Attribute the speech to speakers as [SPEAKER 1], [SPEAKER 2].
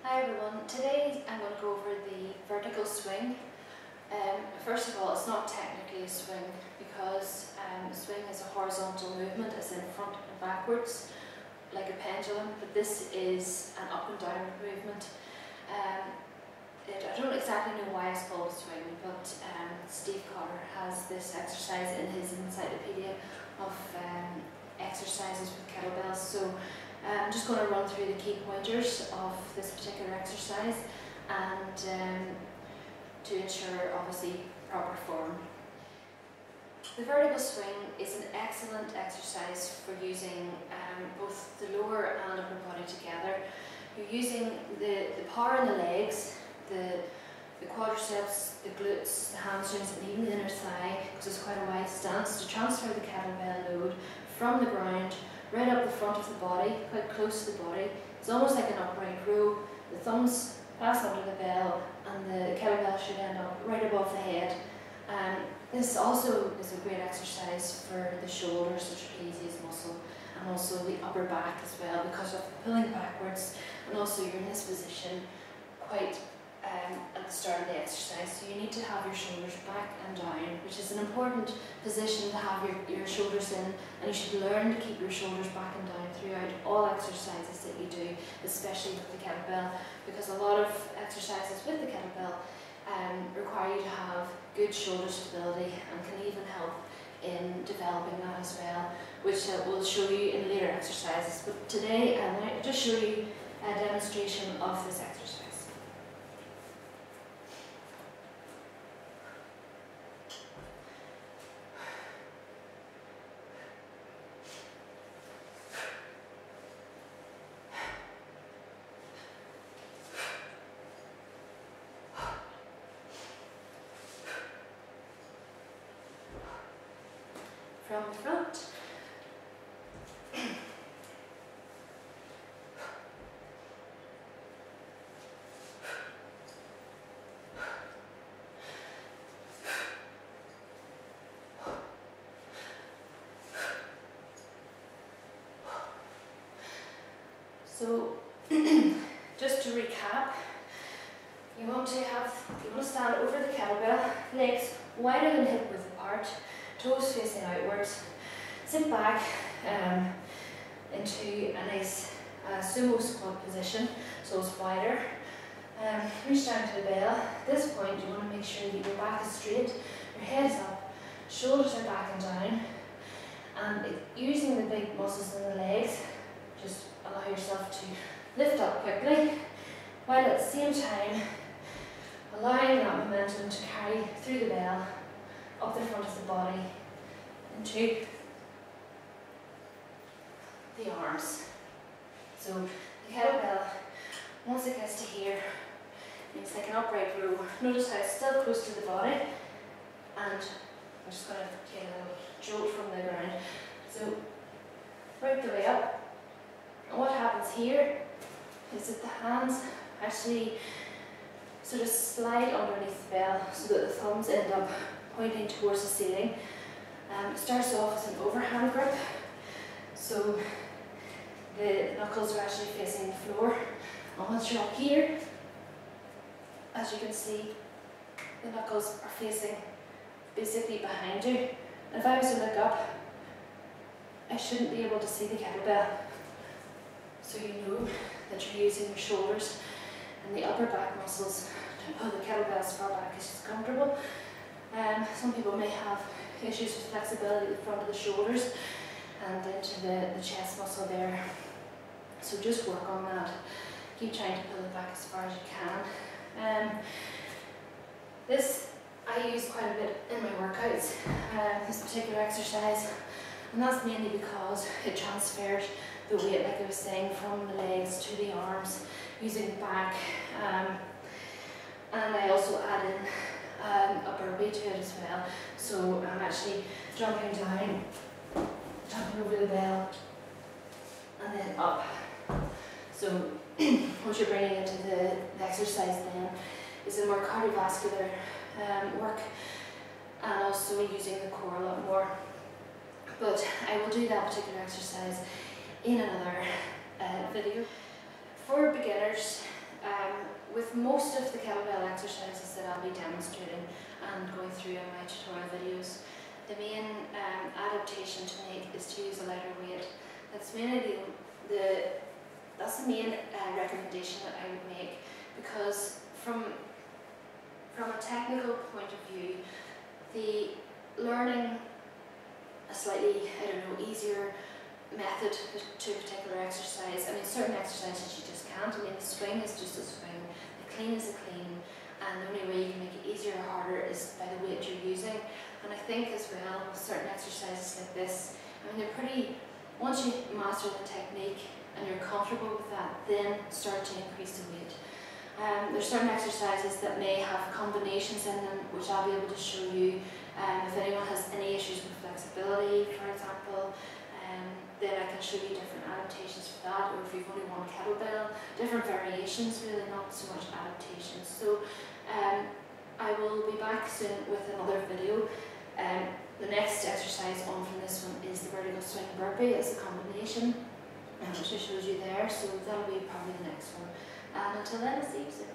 [SPEAKER 1] Hi everyone, today I'm going to go over the vertical swing. First of all, it's not technically a swing because swing is a horizontal movement, it's in front and backwards like a pendulum, but this is an up and down movement. I don't exactly know why it's called a swing, but Steve Cotter has this exercise in his encyclopedia of exercises with kettlebells. So I'm just going to run through the key pointers of this particular exercise and to ensure obviously proper form. The vertical swing is an excellent exercise for using both the lower and upper body together. You're using the power in the legs, the quadriceps, the glutes, the hamstrings, and even the inner thigh, because it's quite a wide stance, to transfer the kettlebell load from the ground right up the front of the body, quite close to the body. It's almost like an upright row. The thumbs pass under the bell and the kettlebell should end up right above the head. This also is a great exercise for the shoulders, the trapezius muscle, and also the upper back as well, because of pulling backwards, and also you're in this position quite at the start of the exercise, so you need to have your shoulders back and down, which is an important position to have your shoulders in, and you should learn to keep your shoulders back and down throughout all exercises that you do, especially with the kettlebell, because a lot of exercises with the kettlebell require you to have good shoulder stability and can even help in developing that as well, which we'll show you in later exercises. But today I'll just show you a demonstration of this exercise. From the front. So, just to recap, you want to stand over the kettlebell, legs wider than hip width apart, toes facing outwards. Sit back into a nice sumo squat position, so it's wider. Reach down to the bell. At this point, you want to make sure that your back is straight, your head is up, shoulders are back and down, and using the big muscles in the legs, just allow yourself to lift up quickly, while at the same time allowing that momentum to carry through the bell up the front of the body into the arms. So the kettlebell, once it gets to here, it's like an upright row. Notice how it's still close to the body, and I'm just going to take a little jolt from the ground. So right the way up, and what happens here is that the hands actually sort of slide underneath the bell so that the thumbs end up pointing towards the ceiling. It starts off as an overhand grip, so the knuckles are actually facing the floor, and once you're up here, as you can see, the knuckles are facing basically behind you. And if I was to look up, I shouldn't be able to see the kettlebell, so you know that you're using your shoulders and the upper back muscles to pull the kettlebell as far back as is comfortable. Some people may have issues with flexibility at the front of the shoulders and into the chest muscle there. So just work on that. Keep trying to pull it back as far as you can. This I use quite a bit in my workouts, this particular exercise, and that's mainly because it transfers the weight, like I was saying, from the legs to the arms, using the back, and I also add in a burpee to it as well. So I'm actually jumping down, jumping over the bell, and then up. So what you're bringing into the exercise then is a more cardiovascular work, and also using the core a lot more. But I will do that particular exercise in another video. For beginners, with most of the kettlebell exercises that I'll be demonstrating and going through in my tutorial videos, the main adaptation to make is to use a lighter weight. That's mainly that's the main recommendation that I would make, because from a technical point of view, the learning a slightly, easier method to a particular exercise. I mean, certain exercises you just can't. I mean, the swing is just a swing, the clean is a clean, and the only way you can make it easier or harder is by the weight you're using. And I think as well, with certain exercises like this, I mean, they're pretty, once you master the technique and you're comfortable with that, then start to increase the weight. There's certain exercises that may have combinations in them, which I'll be able to show you. If anyone has any issues with flexibility, for example, then I can show you different adaptations for that, or if you've only one kettlebell, different variations, really, not so much adaptations. So I will be back soon with another video. The next exercise on from this one is the vertical swing burpee. It's a combination, which I showed you there, so that'll be probably the next one. And until then, I'll see you soon.